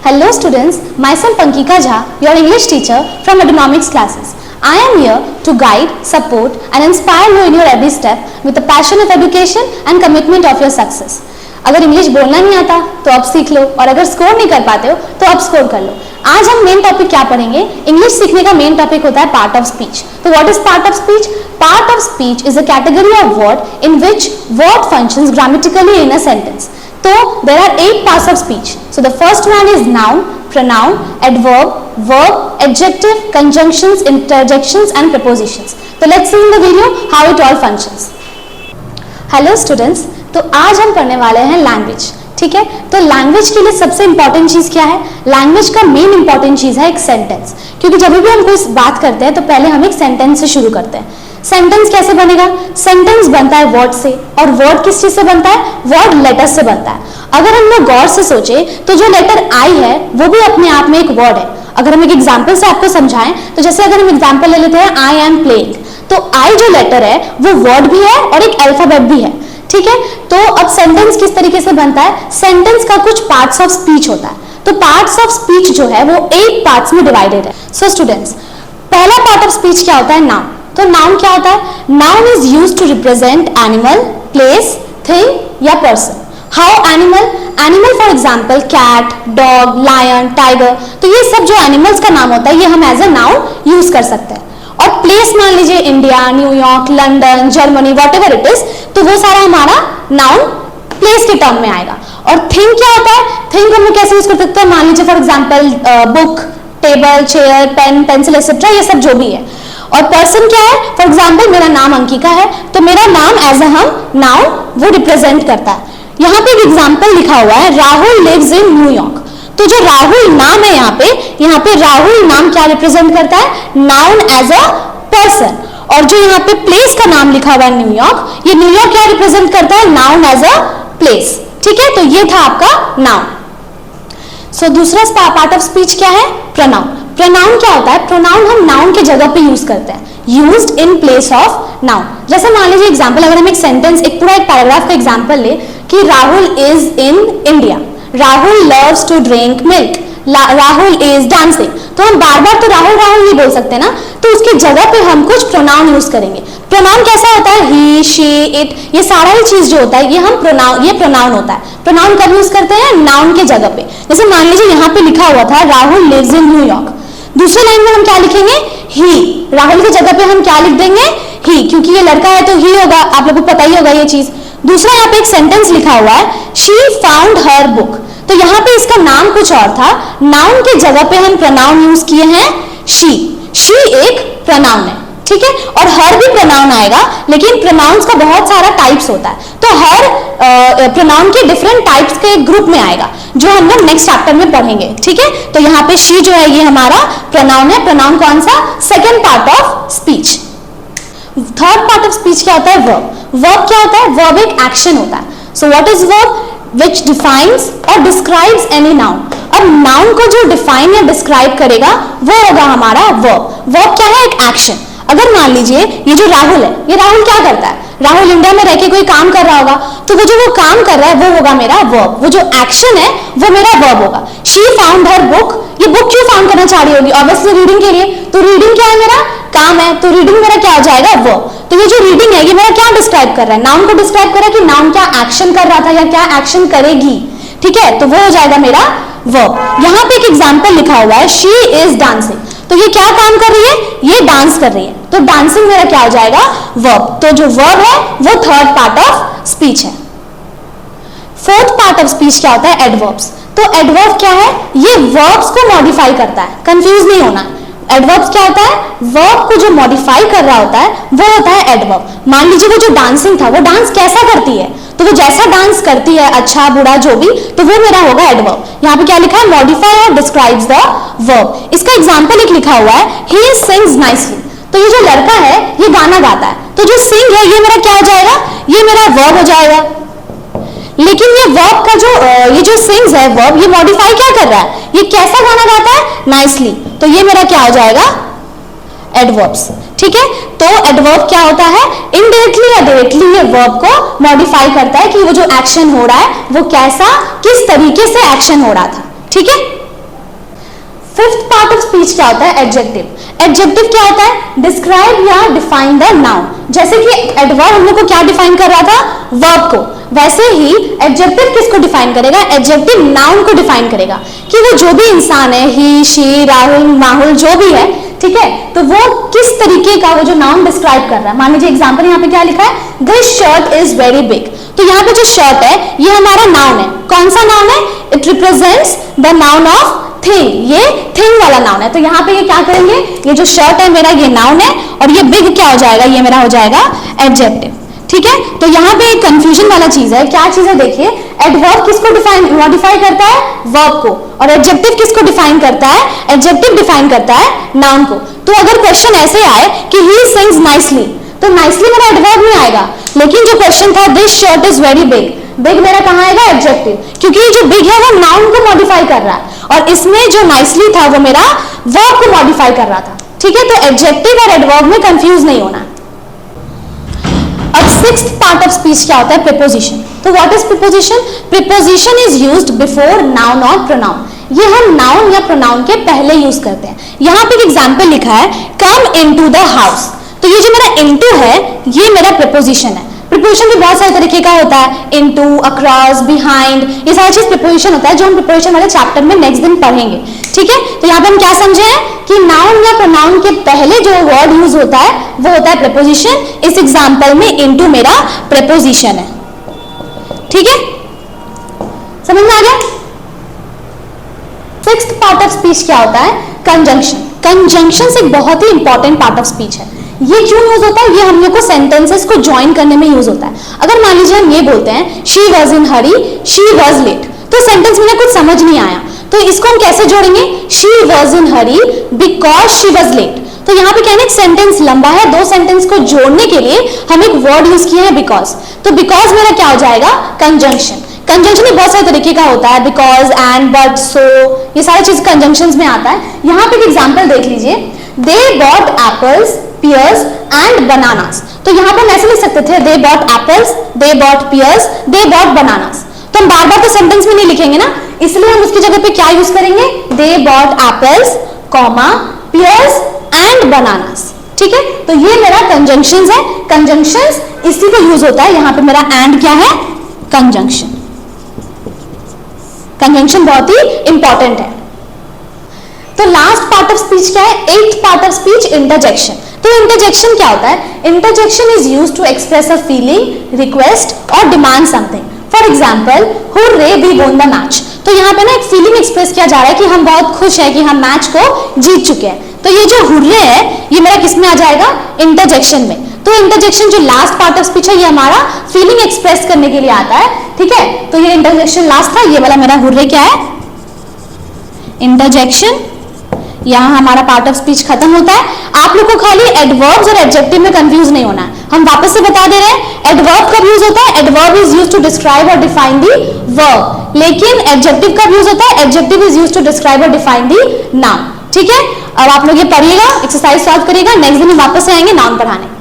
Hello students, myself Ankika Jha, your English teacher from Economics classes. I am here to guide, support and inspire you in your every step with the passion of education and commitment of your success. अगर English बोलना नहीं आता तो अब सीख लो और अगर score नहीं कर पाते हो तो अब स्कोर कर लो। आज हम मेन टॉपिक क्या पढ़ेंगे? इंग्लिश सीखने का मेन टॉपिक होता है पार्ट ऑफ स्पीच। तो what is part of speech? Part of speech is a category of word in which word functions grammatically in a sentence. So there are 8 parts of speech. So the first one is noun, pronoun, adverb, verb, adjective, conjunctions, interjections and prepositions. So let's see in the video how it all functions. Hello students, तो आज हम पढ़ने वाले हैं language. ठीक है, तो language के लिए सबसे इंपॉर्टेंट चीज क्या है? लैंग्वेज का मेन इंपॉर्टेंट चीज है एक सेंटेंस, क्योंकि जब भी हम कोई बात करते हैं तो पहले हम एक सेंटेंस से शुरू करते हैं। सेंटेंस कैसे बनेगा? सेंटेंस बनता है वर्ड से, और वर्ड किस चीज से बनता है? वर्ड लेटर से बनता है। अगर हम लोग गौर से सोचे तो जो लेटर आई है वो भी अपने आप में एक वर्ड है। अगर हम एक एग्जाम्पल से आपको समझाएं तो जैसे अगर हम एग्जाम्पल ले लेते हैं आई एम प्लेइंग, तो आई जो लेटर है वो वर्ड भी है और एक अल्फाबेट भी है। ठीक है, तो अब सेंटेंस किस तरीके से बनता है? सेंटेंस का कुछ पार्ट्स ऑफ स्पीच होता है। तो पार्ट्स ऑफ स्पीच जो है वो 8 पार्ट्स में डिवाइडेड है। सो स्टूडेंट्स, पहला पार्ट ऑफ स्पीच क्या होता है? नाउन। तो नाउन क्या होता है? Noun is used to represent animal, place, thing या person. How animal? Animal for example cat, dog, lion, tiger, तो ये सब जो एनिमल्स का नाम होता है ये हम एज ए नाउन यूज कर सकते हैं। और प्लेस मान लीजिए India, New York, London, Germany, whatever it is, तो वो सारा हमारा नाउन प्लेस के टर्म में आएगा। और थिंग क्या होता है? थिंग हम कैसे यूज कर सकते हैं? मान लीजिए for example book, table, chair, pen, pencil etcetera, ये सब जो भी है। और पर्सन क्या है? फॉर एग्जाम्पल मेरा नाम अंकिका है, तो मेरा नाम एज अ हम नाउन वो रिप्रेजेंट करता है। यहाँ पे एक एग्जाम्पल लिखा हुआ है, राहुल लिव्स इन न्यूयॉर्क। तो जो राहुल नाम है यहाँ पे राहुल नाम क्या रिप्रेजेंट करता है? Noun as a person. और जो यहाँ पे प्लेस का नाम लिखा हुआ है न्यूयॉर्क, ये न्यूयॉर्क क्या रिप्रेजेंट करता है? Noun as a place. ठीक है, तो ये था आपका नाउन। सो दूसरा पार्ट ऑफ स्पीच क्या है? प्रोनाउन। प्रोनाउन क्या होता है? प्रोनाउन हम नाउन के जगह पे यूज करते हैं, used in place of noun. जैसे मान लीजिए एग्जांपल, अगर हम एक सेंटेंस, एक पूरा एक पैराग्राफ का एग्जांपल ले कि Rahul is in India, Rahul loves to drink milk, Rahul is dancing, तो हम बार बार तो राहुल राहुल नहीं बोल सकते ना, तो उसकी जगह पे हम कुछ प्रोनाउन यूज करेंगे। प्रोनाउन कैसा होता है? ही, शी, इट, ये सारा ही चीज जो होता है ये हम प्रोनाउन, ये प्रोनाउन होता है। प्रोनाउन कब यूज करते हैं? नाउन के जगह पे। जैसे मान लीजिए यहाँ पे लिखा हुआ था राहुल लिव्स इन न्यूयॉर्क, दूसरे लाइन में हम क्या लिखेंगे? ही। राहुल की जगह पे हम क्या लिख देंगे? ही, क्योंकि ये लड़का है तो ही होगा, आप लोगों को पता ही होगा ये चीज। दूसरा यहाँ पे एक सेंटेंस लिखा हुआ है, शी फाउंड हर बुक, तो यहाँ पे इसका नाम कुछ और था, नाउन के जगह पे हम प्रोनाउन यूज किए हैं शी। शी एक प्रोनाउन है, ठीक है, और हर भी प्रोनाउन आएगा, लेकिन प्रोनाउंस का बहुत सारा टाइप्स होता है, तो हर प्रोनाउन के डिफरेंट टाइप्स के ग्रुप में आएगा, जो हम लोग नेक्स्ट चैप्टर में पढ़ेंगे। ठीक है, तो यहाँ पे शी जो है ये हमारा प्रोनाउन है। प्रोनाउन कौन सा? Second part of speech. Third part of speech क्या होता है? वर्ब। वर्ब क्या होता है? वर्ब एक एक्शन होता है। So what is verb? Which defines or describes any noun। अब नाउन को जो डिफाइन या डिस्क्राइब करेगा वो होगा हमारा वर्ब। वर्ब क्या है? एक एक्शन। अगर मान लीजिए ये जो राहुल है, ये राहुल क्या करता है? राहुल इंडिया में रह के कोई काम कर रहा होगा, तो वो जो वो काम कर रहा है वो होगा मेरा वर्ब। वो जो एक्शन है वो मेरा वर्ब होगा। शी फाउंड हर बुक, ये बुक क्यों फाउंड करना चाह रही होगी? ऑब्वियसली रीडिंग के लिए, तो रीडिंग क्या है? मेरा काम है, तो रीडिंग मेरा क्या हो जाएगा? वर्ब। तो ये जो रीडिंग है ये मेरा क्या डिस्क्राइब कर रहा है? नाउन को डिस्क्राइब कर रहा है कि नाउन क्या एक्शन कर रहा था या क्या एक्शन करेगी। ठीक है, तो वो हो जाएगा मेरा वर्ब। यहाँ पे एक एग्जांपल लिखा हुआ है, शी इज डांसिंग, तो ये क्या काम कर रही है? ये डांस कर रही है, तो डांसिंग मेरा क्या हो जाएगा? वर्ब। तो जो वर्ब है वो थर्ड पार्ट ऑफ स्पीच है। फोर्थ पार्ट ऑफ स्पीच क्या होता है? एडवर्ब्स। तो एडवर्ब क्या है? ये वर्ब्स को मॉडिफाई करता है, कंफ्यूज नहीं होना। एडवर्ब्स क्या होता है? वर्ब को जो मॉडिफाई कर रहा होता है वो होता है एडवर्ब। मान लीजिए वो जो डांसिंग था वो डांस कैसा करती है, तो वो जैसा डांस करती है, अच्छा बुरा जो भी, तो वो मेरा होगा एडवर्ब। यहाँ पे क्या लिखा है? मॉडिफाई और डिस्क्राइब्स द वर्ब। इसका एग्जांपल एक लिखा हुआ है, ही सिंग्स नाइसली, तो ये जो लड़का है ये गाना गाता है, तो जो सिंग है ये मेरा क्या हो जाएगा? ये मेरा वर्ब हो जाएगा। लेकिन ये वर्ब का जो ये जो सिंग्स है वर्ब, ये मॉडिफाई क्या कर रहा है? ये कैसा गाना गाता है? नाइसली, तो ये मेरा क्या हो जाएगा? एडवर्ब्स। ठीक है, तो एडवर्ब क्या होता है? इनडायरेक्टली या डायरेक्टली ये वर्ब को मॉडिफाई करता है कि वो जो एक्शन हो रहा है वो कैसा, किस तरीके से एक्शन हो रहा था। ठीक है, फिफ्थ पार्ट ऑफ स्पीच क्या होता है? एडजेक्टिव। एडजेक्टिव क्या होता है? डिस्क्राइब या डिफाइन द नाउन। जैसे कि एडवर्ब हम लोग को क्या डिफाइन कर रहा था? वर्ब को। वैसे ही एडजेक्टिव किसको डिफाइन करेगा? एडजेक्टिव नाउन को डिफाइन करेगा कि वो जो भी इंसान है, ही, शी, राहुल, माहुल, जो भी है, ठीक है, तो वो किस तरीके का वो जो नाउन डिस्क्राइब कर रहा है। मान लीजिए एग्जांपल यहाँ पे क्या लिखा है? This shirt is very big. तो यहाँ पे जो शर्ट है ये हमारा नाउन है। कौन सा नाउन है? It represents the noun of thing. ये थिंग वाला नाउन है। तो यहाँ पे ये क्या करेंगे? ये जो शर्ट है मेरा ये नाउन है और ये बिग क्या हो जाएगा? ये मेरा हो जाएगा एडजेक्टिव। ठीक है, तो यहाँ पे एक कंफ्यूजन वाला चीज है। क्या चीज है? देखिए, एडवर्ब किसको मॉडिफाई करता है? वर्ब को। और एडजेक्टिव किसको डिफाइन करता है? एडजेक्टिव डिफाइन करता है नाउन को। तो अगर क्वेश्चन ऐसे आए कि ही सिंग्स नाइसली, तो नाइसली मेरा एडवर्ब नहीं आएगा। लेकिन जो क्वेश्चन था this shirt is very big, big मेरा कहाँ आएगा? एडजेक्टिव, क्योंकि ये जो बिग है वो नाउन को मॉडिफाई कर रहा है और इसमें जो नाइसली था वो मेरा वर्ब को मॉडिफाई कर रहा था। ठीक है, तो एडजेक्टिव और एडवर्ब में कंफ्यूज नहीं होना। अब सिक्स्थ पार्ट ऑफ स्पीच क्या होता है? प्रीपोजिशन। तो what is preposition? Preposition is used before noun और प्रोनाउन। ये हम नाउन या प्रोनाउन के पहले यूज करते हैं। यहाँ पे एक एग्जांपल लिखा है, कम इनटू द हाउस। तो ये जो मेरा इनटू है ये मेरा प्रीपोजिशन है। प्रीपोजिशन भी बहुत सारे तरीके का होता है, इनटू, अक्रॉस, बिहाइंड, ये सारी चीज प्रीपोजिशन होता है जो हम प्रीपोजिशन वाले चैप्टर में नेक्स्ट दिन पढ़ेंगे। ठीक है, तो यहाँ पे हम क्या समझे हैं कि नाउन या प्रोनाउन के पहले जो वर्ड यूज होता है वो होता है प्रीपोजिशन। इस एग्जांपल में इनटू मेरा प्रीपोजिशन है। ठीक है, समझ में आ गया? सिक्स्थ पार्ट ऑफ स्पीच क्या होता है? कंजंक्शन। कंजंक्शन एक बहुत ही इंपॉर्टेंट पार्ट ऑफ स्पीच है। ये क्यों यूज होता है? ये हम लोग को सेंटेंसेस को ज्वाइन करने में यूज होता है। अगर मान लीजिए हम ये बोलते हैं she was in hurry, she was late, तो सेंटेंस में कुछ समझ नहीं आया, तो इसको हम कैसे जोड़ेंगे? She was in hurry because she was late. तो यहाँ पे क्या है, सेंटेंस लंबा है, दो सेंटेंस को जोड़ने के लिए हम एक वर्ड यूज किए हैं बिकॉज। तो बिकॉज मेरा क्या हो जाएगा? कंजंक्शन। कंजंक्शन भी बहुत सारे तरीके का होता है, बिकॉज, एंड, बट, सो, ये सारी चीज कंजंक्शंस में आता है। यहाँ पे एक एग्जांपल देख लीजिए, they bought apples, pears and bananas। तो यहाँ पर हम ऐसे लिख सकते थे, they bought apples, they bought pears, they bought bananas। तो हम बार बार तो सेंटेंस में नहीं लिखेंगे ना, इसलिए हम उसकी जगह पे क्या यूज करेंगे? they bought apples, pears and bananas। ठीक है, तो ये मेरा कंजंक्शंस है। कंजंक्शंस इसी को यूज होता है। यहाँ पे मेरा एंड क्या है? कंजंक्शन। कंजंक्शन बहुत ही इंपॉर्टेंट है। तो लास्ट पार्ट ऑफ स्पीच क्या है? Eighth part of speech, interjection. तो इंटरजेक्शन क्या होता है? Interjection is used to express a feeling, request और demand something. For example, hurray we won the match. तो यहाँ पे ना एक फीलिंग एक्सप्रेस किया जा रहा है कि हम बहुत खुश हैं कि हम मैच को जीत चुके हैं। तो ये जो हुर्रे है ये मेरा किस में आ जाएगा? इंटरजेक्शन में। तो इंटरजेक्शन जो लास्ट पार्ट ऑफ स्पीच है ये हमारा फीलिंग एक्सप्रेस करने के लिए आता है। ठीक है, तो ये इंटरजेक्शन लास्ट था, ये वाला मेरा हुर्रे क्या है? इंटरजेक्शन। यहाँ हमारा पार्ट ऑफ स्पीच खत्म होता है। आप लोग को खाली एडवर्ब्स और एडजेक्टिव में कंफ्यूज नहीं होना है। हम वापस से बता दे रहे हैं, एडवर्ब कब यूज होता है? Adverb is used to describe और डिफाइन दी वर्ब। लेकिन एडजेक्टिव कब यूज होता है? Adjective is used to describe और डिफाइन दी नाउन। ठीक है, अब आप लोग ये पढ़िएगा, एक्सरसाइज सॉल्व करिएगा, नेक्स्ट दिन वापस से आएंगे नाउन पढ़ाने।